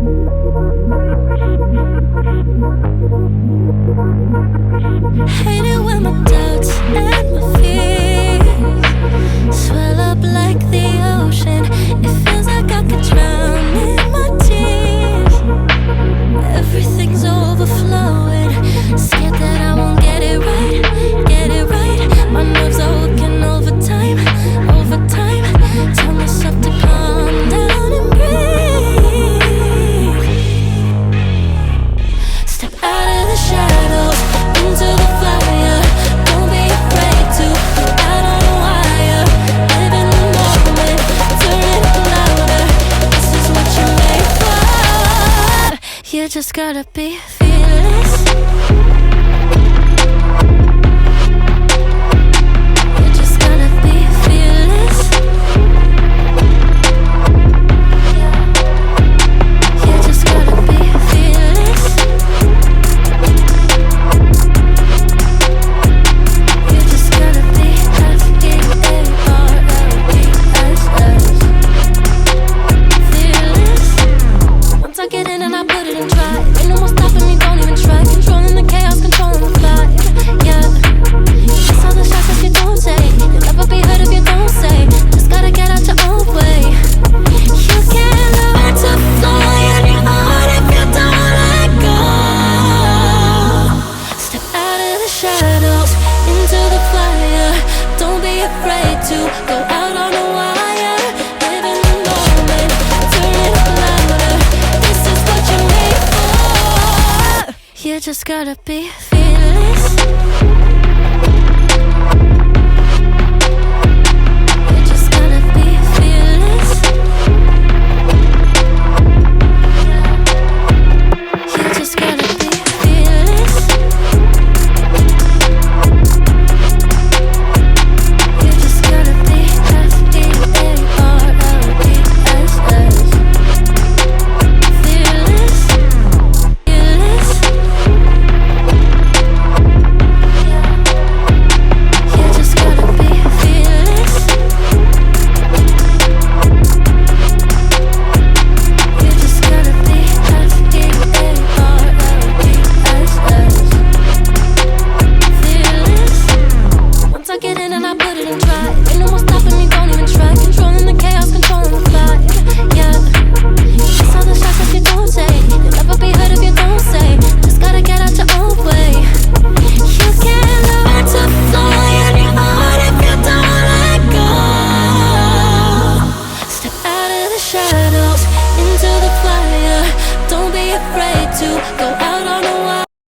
Hate it when my doubts and my fears swell up like the ocean. It feels like I could drown in my tears. Everything's overflowing. Scared that I won't get it right, get it right. My nerves are working overtime, overtime. Tell myself to calm down and breathe. Step out of the shadows into the fire. Don't be afraid to go out on a wire. Live in the moment, turn it up louder. This is what you're made for. You just gotta be fearless. You just gotta be fearless. You just gotta be fearless. You just gotta be F-E-A-R-L-E-S-S. Fearless. Once I get in and I put it in drive, ain't no more stopping me, don't even try. Controlling the chaos, controlling the vibe. Yeah. It's all the shots that you don't take. You'll never be heard if you don't say. Just gotta get out your own way. You can't learn to fly on your own if you don't let go. Step out of the shadows into the fire. Don't be afraid to go out on a wire. Live in the moment, turn it up louder. This is what you're made for. You just gotta be fearless. You just gotta be fearless. You just gotta be fearless. You just gotta be F-E-A-R-L-E-S-S. Fearless. Fearless. You just gotta be fearless. You just gotta be F-E-A-R-L-E-S-S. Fearless. Once I get in and I put it in drive, ain't no more stopping me, don't even try. Controlling the chaos, controlling the vibe. Yeah. It's all the shots that you don't take. You'll never be heard if you don't say. Just gotta get out your own way. You can't learn to fly on your own if you don't let go. Step out of the shadows into the fire. Don't be afraid to go out